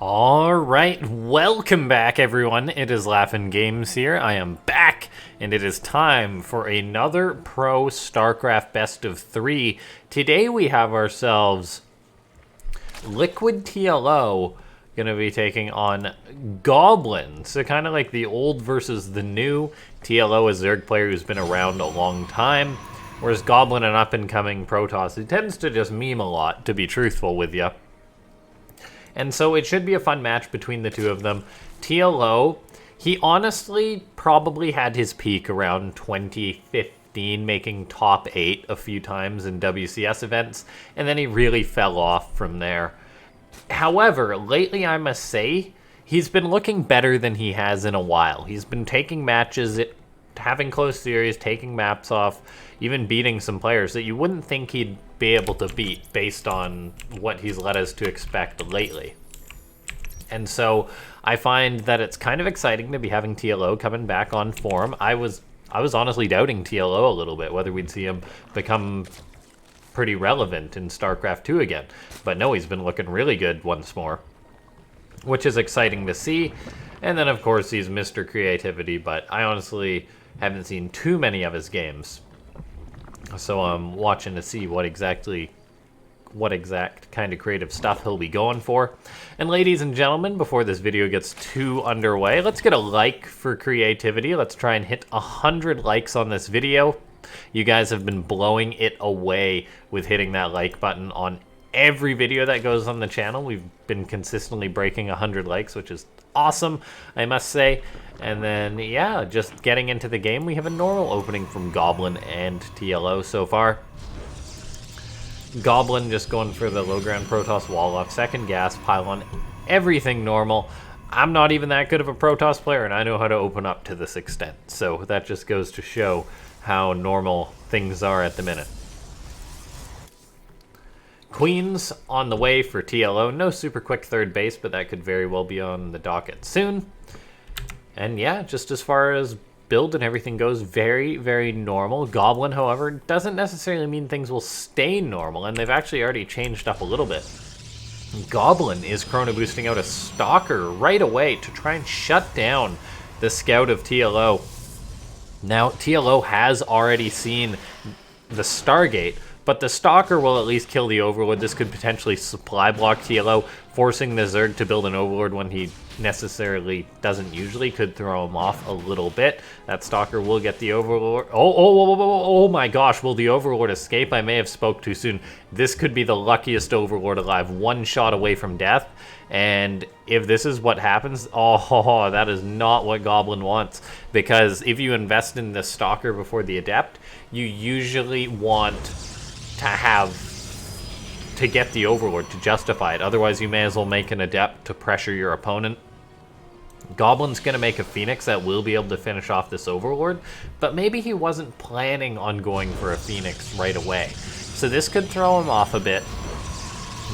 Alright, welcome back everyone. It is LaughNgamez here. I am back, and it is time for another Pro Starcraft Best of 3. Today we have ourselves Liquid TLO gonna be taking on Goblin. So kind of like the old versus the new. TLO is a Zerg player who's been around a long time, whereas Goblin, an up-and-coming Protoss, who tends to just meme a lot, to be truthful with you. And so it should be a fun match between the two of them. TLO, he honestly probably had his peak around 2015, making top 8 a few times in WCS events, and then he really fell off from there. However, lately I must say, he's been looking better than he has in a while. He's been taking matches, having close series, taking maps off, even beating some players that you wouldn't think he'd be able to beat based on what he's led us to expect lately. And so I find that it's kind of exciting to be having TLO coming back on form. I was honestly doubting TLO a little bit, whether we'd see him become pretty relevant in StarCraft 2 again. But no, he's been looking really good once more, which is exciting to see. And then, of course, he's Mr. Creativity, but I honestly haven't seen too many of his games. So I'm watching to see what exact kind of creative stuff he'll be going for. And ladies and gentlemen, before this video gets too underway, let's get a like for Creativity. Let's try and hit 100 likes on this video. You guys have been blowing it away with hitting that like button on every video that goes on the channel. We've been consistently breaking 100 likes, which is awesome, I must say. And then, yeah, just getting into the game, we have a normal opening from Goblin and TLO so far. Goblin just going for the low ground Protoss wall off, second gas, pylon, everything normal. I'm not even that good of a Protoss player, and I know how to open up to this extent. So that just goes to show how normal things are at the minute. Queens on the way for TLO. No super quick third base, but that could very well be on the docket soon. And yeah, just as far as build and everything goes, very, very normal. Goblin, however, doesn't necessarily mean things will stay normal, and they've actually already changed up a little bit. Goblin is chrono boosting out a Stalker right away to try and shut down the Scout of TLO. Now, TLO has already seen the Stargate, but the Stalker will at least kill the Overlord. This could potentially supply block TLO, forcing the Zerg to build an Overlord when he necessarily doesn't usually. Could throw him off a little bit. That Stalker will get the Overlord. Oh my gosh, will the Overlord escape? I may have spoke too soon. This could be the luckiest Overlord alive, one shot away from death. And if this is what happens, oh, that is not what Goblin wants. Because if you invest in the Stalker before the Adept, you usually want to get the Overlord to justify it. Otherwise, you may as well make an Adept to pressure your opponent. Goblin's going to make a Phoenix that will be able to finish off this Overlord, but maybe he wasn't planning on going for a Phoenix right away. So this could throw him off a bit.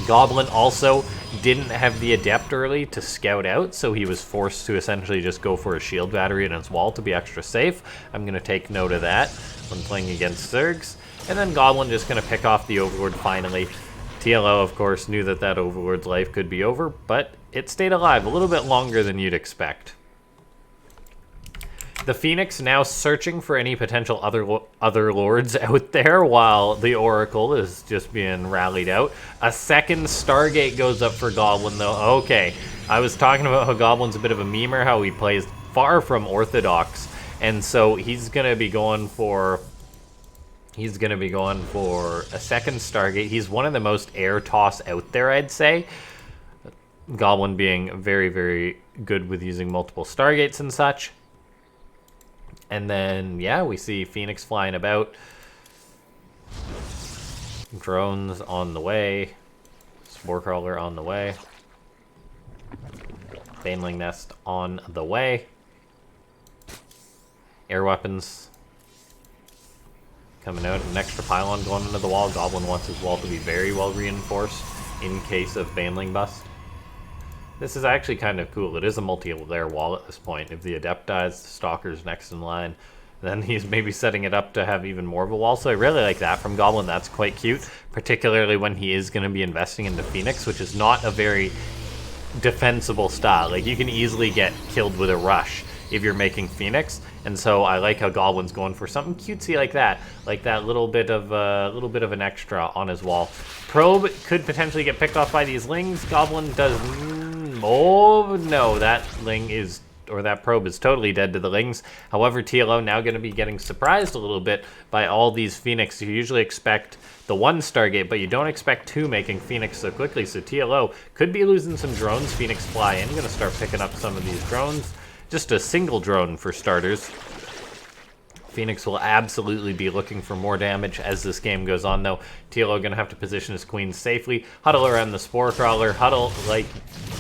Goblin also didn't have the Adept early to scout out, so he was forced to essentially just go for a shield battery in his wall to be extra safe. I'm going to take note of that when playing against Zergs. And then Goblin just going to pick off the Overlord finally. TLO, of course, knew that that Overlord's life could be over, but it stayed alive a little bit longer than you'd expect. The Phoenix now searching for any potential other lords out there while the Oracle is just being rallied out. A second Stargate goes up for Goblin, though. Okay, I was talking about how Goblin's a bit of a memer, how he plays far from orthodox, and so he's going to be going for a second Stargate. He's one of the most air toss out there, I'd say. Goblin being very, very good with using multiple Stargates and such. And then, yeah, we see Phoenix flying about. Drones on the way. Sporecrawler on the way. Baneling Nest on the way. Air weapons coming out. An extra pylon going into the wall. Goblin wants his wall to be very well reinforced in case of Baneling bust. This is actually kind of cool. It is a multi-layer wall at this point. If the Adept dies, the Stalker's next in line. Then he's maybe setting it up to have even more of a wall. So I really like that from Goblin. That's quite cute, particularly when he is going to be investing into Phoenix, which is not a very defensible style. Like, you can easily get killed with a rush if you're making Phoenix, and so I like how Goblin's going for something cutesy like that little bit of an extra on his wall. Probe could potentially get picked off by these Lings. Goblin does... oh, no, that Ling is... or that probe is totally dead to the Lings. However, TLO now going to be getting surprised a little bit by all these Phoenix. You usually expect the one Stargate, but you don't expect two making Phoenix so quickly. So TLO could be losing some drones. Phoenix fly in, going to start picking up some of these drones. Just a single drone for starters. Phoenix will absolutely be looking for more damage as this game goes on, though. TLO going to have to position his queens safely. Huddle around the Spore Crawler. Huddle like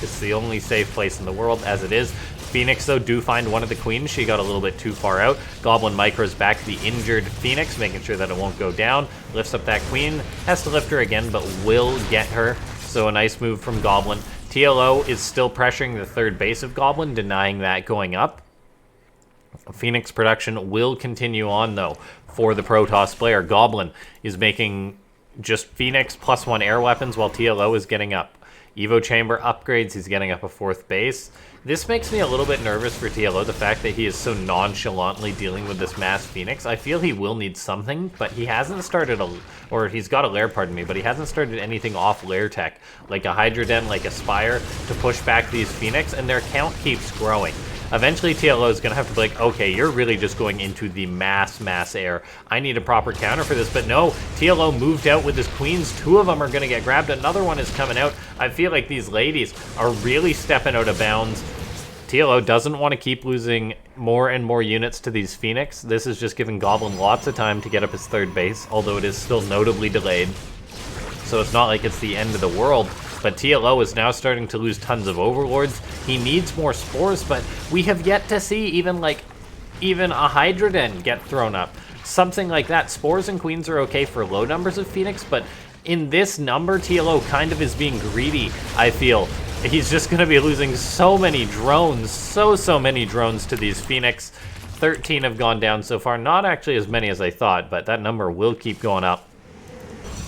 it's the only safe place in the world as it is. Phoenix, though, do find one of the queens. She got a little bit too far out. Goblin micros back the injured Phoenix, making sure that it won't go down. Lifts up that queen. Has to lift her again, but will get her. So a nice move from Goblin. TLO is still pressuring the third base of Goblin, denying that going up. Phoenix production will continue on, though, for the Protoss player. Goblin is making just Phoenix +1 air weapons while TLO is getting up Evo Chamber upgrades. He's getting up a fourth base. This makes me a little bit nervous for TLO, the fact that he is so nonchalantly dealing with this mass Phoenix. I feel he will need something, but he hasn't started or he's got a lair, pardon me, but he hasn't started anything off lair tech, like a Hydra Den, like a Spire, to push back these Phoenix, and their count keeps growing. Eventually, TLO is going to have to be like, okay, you're really just going into the mass air. I need a proper counter for this. But no, TLO moved out with his queens. Two of them are going to get grabbed. Another one is coming out. I feel like these ladies are really stepping out of bounds. TLO doesn't want to keep losing more and more units to these Phoenix. This is just giving Goblin lots of time to get up his third base, although it is still notably delayed. So it's not like it's the end of the world. But TLO is now starting to lose tons of Overlords. He needs more Spores, but we have yet to see even a Hydra Den get thrown up. Something like that. Spores and Queens are okay for low numbers of Phoenix, but in this number, TLO kind of is being greedy, I feel. He's just going to be losing so many drones, so many drones to these Phoenix. 13 have gone down so far. Not actually as many as I thought, but that number will keep going up.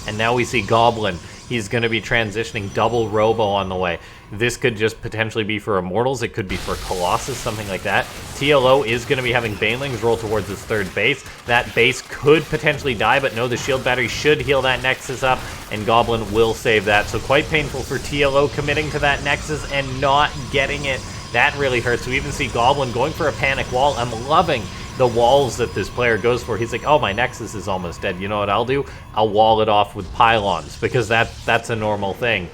And now we see Goblin. He's going to be transitioning double Robo on the way. This could just potentially be for Immortals. It could be for Colossus, something like that. TLO is going to be having Banelings roll towards his third base. That base could potentially die, but no, the shield battery should heal that Nexus up, and Goblin will save that. So quite painful for TLO committing to that Nexus and not getting it. That really hurts. We even see Goblin going for a panic wall. I'm loving the walls that this player goes for. He's like, oh, my Nexus is almost dead. You know what I'll do? I'll wall it off with pylons, because that's a normal thing.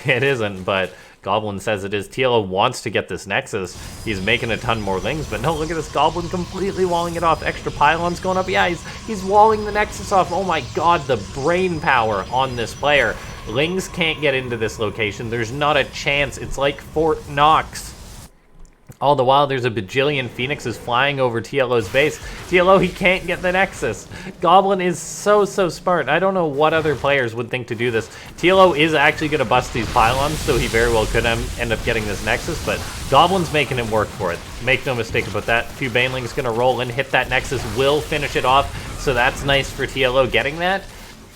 It isn't, but Goblin says it is. TLO wants to get this Nexus. He's making a ton more Lings, but no, look at this Goblin completely walling it off. Extra pylons going up. Yeah, he's walling the Nexus off. Oh my god, the brain power on this player. Lings can't get into this location. There's not a chance. It's like Fort Knox. All the while, there's a bajillion Phoenixes flying over TLO's base. TLO, he can't get the Nexus. Goblin is so smart. I don't know what other players would think to do this. TLO is actually going to bust these pylons, so he very well could end up getting this Nexus, but Goblin's making him work for it. Make no mistake about that. A few Banelings going to roll in, hit that Nexus, will finish it off, so that's nice for TLO getting that.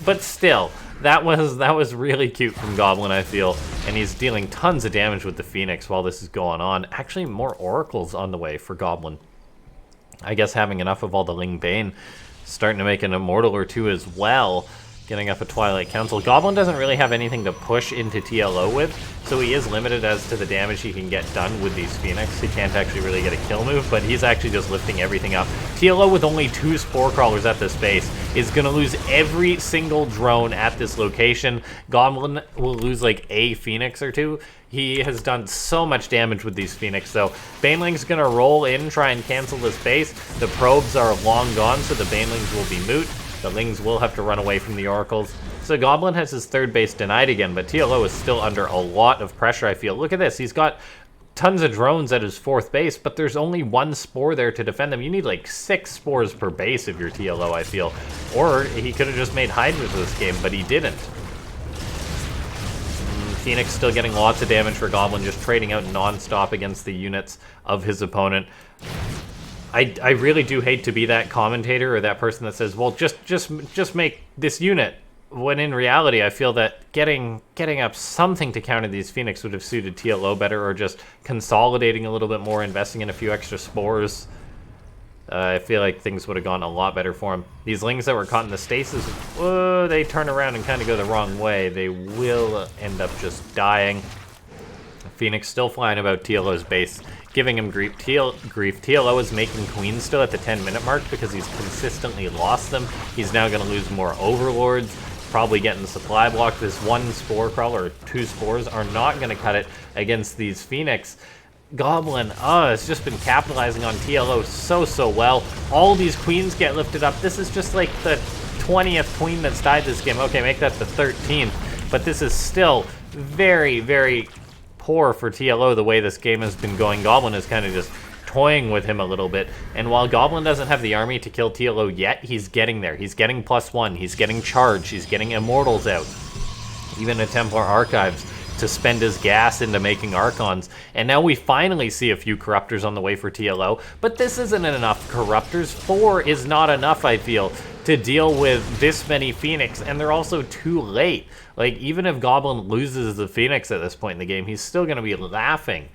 But still, that was really cute from Goblin, I feel. And he's dealing tons of damage with the Phoenix while this is going on. Actually, more Oracles on the way for Goblin. I guess having enough of all the Ling Bane, starting to make an Immortal or two as well. Getting up a Twilight Council. Goblin doesn't really have anything to push into TLO with, so he is limited as to the damage he can get done with these Phoenix. He can't actually really get a kill move, but he's actually just lifting everything up. TLO with only 2 Spore Crawlers at this base is going to lose every single drone at this location. Goblin will lose like a Phoenix or two. He has done so much damage with these Phoenix, so Baneling's going to roll in, try and cancel this base. The probes are long gone, so the Banelings will be moot. The Lings will have to run away from the Oracles. So Goblin has his third base denied again, but TLO is still under a lot of pressure, I feel. Look at this. He's got tons of drones at his fourth base, but there's only 1 Spore there to defend them. You need like 6 Spores per base if you're TLO, I feel. Or he could have just made Hydras this game, but he didn't. Phoenix still getting lots of damage for Goblin, just trading out non-stop against the units of his opponent. I really do hate to be that commentator or that person that says, well, just make this unit. When in reality, I feel that getting up something to counter these Phoenix would have suited TLO better, or just consolidating a little bit more, investing in a few extra spores. I feel like things would have gone a lot better for him. These Lings that were caught in the stasis, they turn around and kind of go the wrong way. They will end up just dying. Phoenix still flying about TLO's base, giving him grief. TLO is making queens still at the 10-minute mark because he's consistently lost them. He's now going to lose more overlords, probably getting the supply block. This one spore crawler, or two spores, are not going to cut it against these Phoenix. Goblin, it's just been capitalizing on TLO so well. All these queens get lifted up. This is just like the 20th queen that's died this game. Okay, make that the 13th, but this is still very poor for TLO the way this game has been going. Goblin is kind of just toying with him a little bit, and while Goblin doesn't have the army to kill TLO yet, he's getting there. He's getting +1, he's getting charged, he's getting immortals out, even a Templar Archives to spend his gas into making Archons. And now we finally see a few Corruptors on the way for TLO, but this isn't enough Corruptors. 4 is not enough, I feel, to deal with this many Phoenix, and they're also too late. Like, even if Goblin loses the Phoenix at this point in the game, he's still going to be laughing.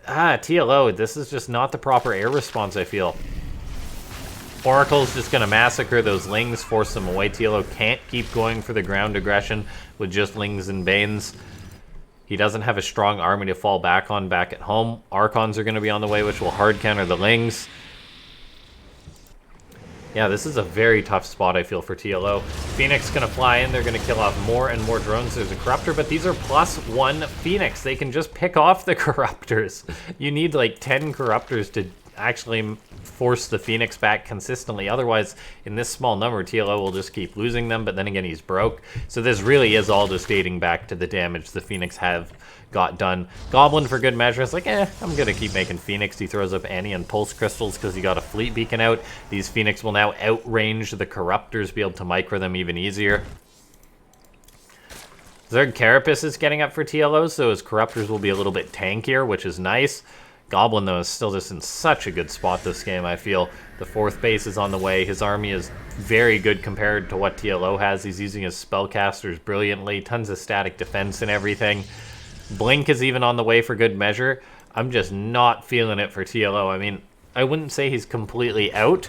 TLO, this is just not the proper air response, I feel. Oracle's just going to massacre those Lings, force them away. TLO can't keep going for the ground aggression with just Lings and Banes. He doesn't have a strong army to fall back on back at home. Archons are going to be on the way, which will hard counter the Lings. Yeah, this is a very tough spot, I feel, for TLO. Phoenix going to fly in. They're going to kill off more and more drones. There's a Corruptor, but these are +1 Phoenix. They can just pick off the Corruptors. You need like 10 Corruptors to actually force the Phoenix back consistently. Otherwise, in this small number, TLO will just keep losing them, but then again, he's broke. So this really is all just dating back to the damage the Phoenix have got done. Goblin, for good measure, is like, I'm gonna keep making Phoenix. He throws up Annie and Pulse Crystals because he got a fleet beacon out. These Phoenix will now outrange the Corruptors, be able to micro them even easier. Zerg Carapace is getting up for TLO, so his Corruptors will be a little bit tankier, which is nice. Goblin, though, is still just in such a good spot this game, I feel. The 4th base is on the way. His army is very good compared to what TLO has. He's using his spellcasters brilliantly. Tons of static defense and everything. Blink is even on the way for good measure. I'm just not feeling it for TLO. I mean, I wouldn't say he's completely out,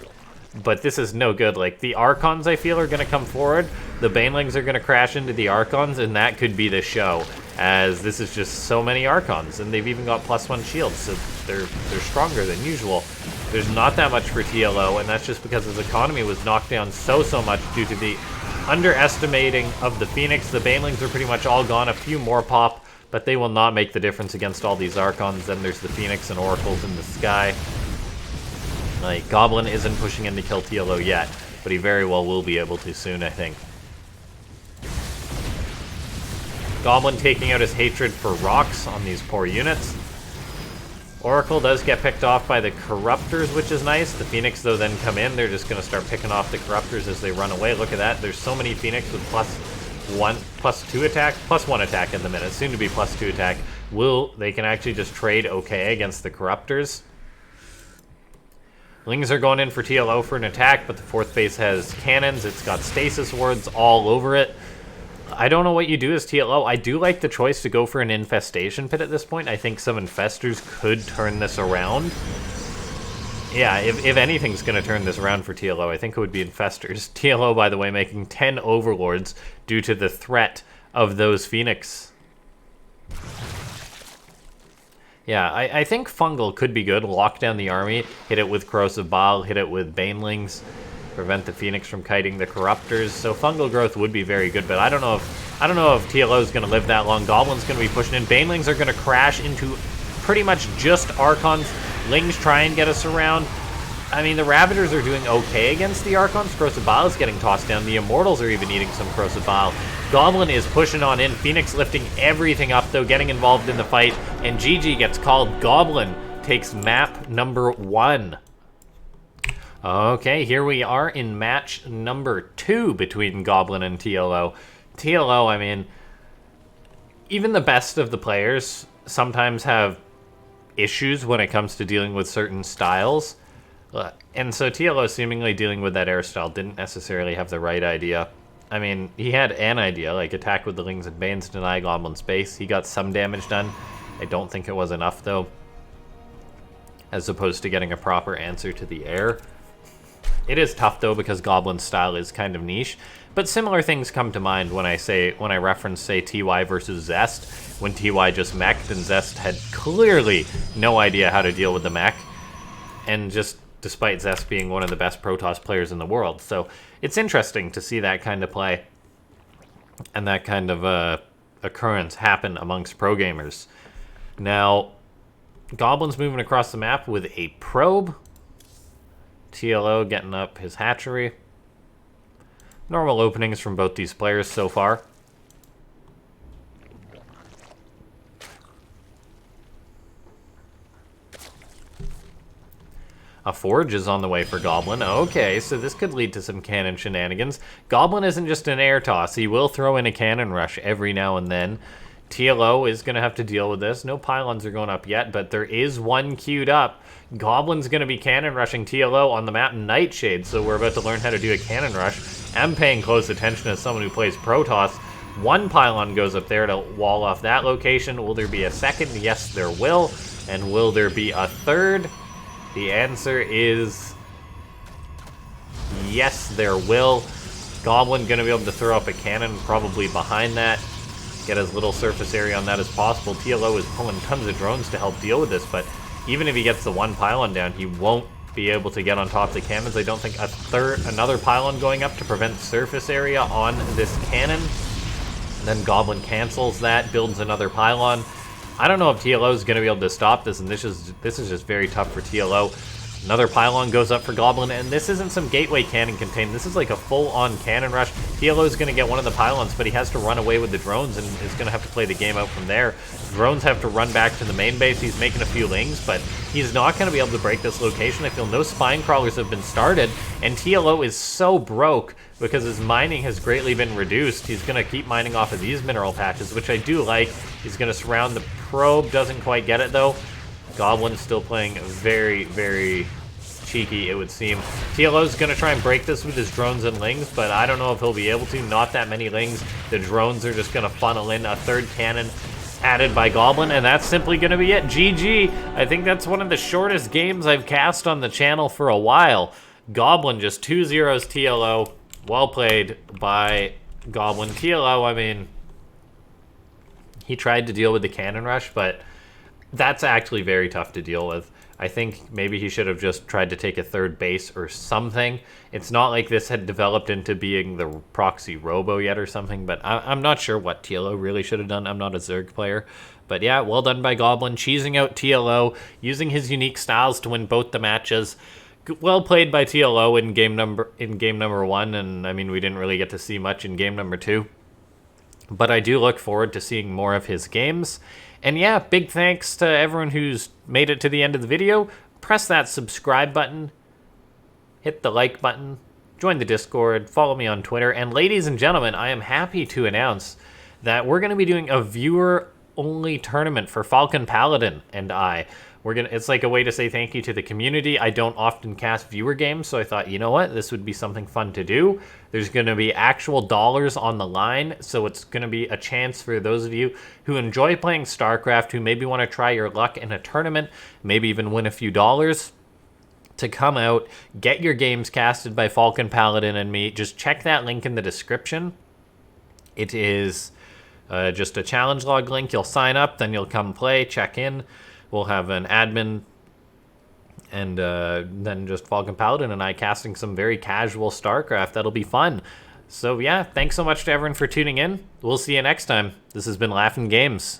but this is no good. Like, the Archons, I feel, are going to come forward. The Banelings are going to crash into the Archons, and that could be the show, as this is just so many Archons, and they've even got +1 shields, so they're stronger than usual. There's not that much for TLO, and that's just because his economy was knocked down so much due to the underestimating of the Phoenix. The Banelings are pretty much all gone. A few more pop, but they will not make the difference against all these Archons. Then there's the Phoenix and Oracles in the sky. Like, Goblin isn't pushing in to kill TLO yet, but he very well will be able to soon, I think. Goblin taking out his hatred for rocks on these poor units. Oracle does get picked off by the Corruptors, which is nice. The Phoenix, though, then come in. They're just going to start picking off the Corruptors as they run away. Look at that. There's so many Phoenix with +2 attack, +1 attack in the minute. Soon to be +2 attack. They can actually just trade okay against the Corruptors. Lings are going in for TLO for an attack, but the 4th base has cannons. It's got stasis wards all over it. I don't know what you do as TLO. I do like the choice to go for an infestation pit at this point. I think some infestors could turn this around. Yeah, if anything's going to turn this around for TLO, I think it would be infestors. TLO, by the way, making 10 overlords due to the threat of those Phoenix. Yeah, I think Fungal could be good. Lock down the army, hit it with Corrosive Bile, hit it with Banelings, prevent the Phoenix from kiting the Corruptors. So fungal growth would be very good, but I don't know if TLO is going to live that long. Goblin's going to be pushing in. Banelings are going to crash into pretty much just Archons. Lings try and get us around. I mean, the Ravagers are doing okay against the Archons. Corrosive Bile is getting tossed down. The Immortals are even eating some Corrosive Bile. Goblin is pushing on in. Phoenix lifting everything up, though, getting involved in the fight. And GG gets called. Goblin takes map number 1. Okay, here we are in match number 2 between Goblin and TLO. TLO, I mean, even the best of the players sometimes have issues when it comes to dealing with certain styles. And so TLO seemingly dealing with that air style didn't necessarily have the right idea. I mean, he had an idea, like attack with the Lings and Banes, deny Goblin space. He got some damage done. I don't think it was enough, though, as opposed to getting a proper answer to the air. It is tough, though, because Goblin's style is kind of niche. But similar things come to mind when I reference, say, TY versus Zest, when TY just mech'd and Zest had clearly no idea how to deal with the mech, and just despite Zest being one of the best Protoss players in the world. So it's interesting to see that kind of play and that kind of occurrence happen amongst pro gamers. Now, Goblin's moving across the map with a probe. TLO getting up his hatchery. Normal openings from both these players so far. A forge is on the way for Goblin. Okay, so this could lead to some cannon shenanigans. Goblin isn't just an air toss. He will throw in a cannon rush every now and then. TLO is going to have to deal with this. No pylons are going up yet, but there is one queued up. Goblin's going to be cannon rushing TLO on the map Nightshade, so we're about to learn how to do a cannon rush. I'm paying close attention as someone who plays Protoss. One pylon goes up there to wall off that location. Will there be a second? Yes, there will. And will there be a third? The answer is yes, there will. Goblin going to be able to throw up a cannon probably behind that. Get as little surface area on that as possible. TLO is pulling tons of drones to help deal with this, but even if he gets the one pylon down, he won't be able to get on top of the cannons. I don't think another pylon going up to prevent surface area on this cannon. And then Goblin cancels that, builds another pylon. I don't know if TLO is going to be able to stop this, and this is just very tough for TLO. Another pylon goes up for Goblin, and this isn't some gateway cannon contain. This is like a full-on cannon rush. TLO is going to get one of the pylons, but he has to run away with the drones and is going to have to play the game out from there. Drones have to run back to the main base. He's making a few lings, but he's not going to be able to break this location. I feel no spine crawlers have been started, and TLO is so broke because his mining has greatly been reduced. He's going to keep mining off of these mineral patches, which I do like. He's going to surround the probe. Doesn't quite get it, though. Goblin's still playing very, very cheeky, it would seem. TLO's going to try and break this with his drones and lings, but I don't know if he'll be able to. Not that many lings. The drones are just going to funnel in. A third cannon added by Goblin, and that's simply going to be it. GG. I think that's one of the shortest games I've cast on the channel for a while. Goblin just 2-0s TLO. Well played by Goblin. TLO, I mean, he tried to deal with the cannon rush, but that's actually very tough to deal with. I think maybe he should have just tried to take a third base or something. It's not like this had developed into being the proxy robo yet or something, but I'm not sure what TLO really should have done. I'm not a Zerg player. But yeah, well done by Goblin, cheesing out TLO, using his unique styles to win both the matches. Well played by TLO in game number 1, and I mean, we didn't really get to see much in game number 2. But I do look forward to seeing more of his games. And yeah, big thanks to everyone who's made it to the end of the video. Press that subscribe button, hit the like button, join the Discord, follow me on Twitter. And ladies and gentlemen, I am happy to announce that we're going to be doing a viewer-only tournament for Falcon Paladin and I. It's like a way to say thank you to the community. I don't often cast viewer games, so I thought, you know what, this would be something fun to do. There's going to be actual dollars on the line, so it's going to be a chance for those of you who enjoy playing Starcraft, who maybe want to try your luck in a tournament, maybe even win a few dollars, to come out, get your games casted by Falcon Paladin and me. Just check that link in the description. It is just a challenge log link. You'll sign up, then you'll come play, check in. We'll have an admin, and then just Falcon Paladin and I casting some very casual Starcraft. That'll be fun. So yeah, thanks so much to everyone for tuning in. We'll see you next time. This has been LaughNgamez.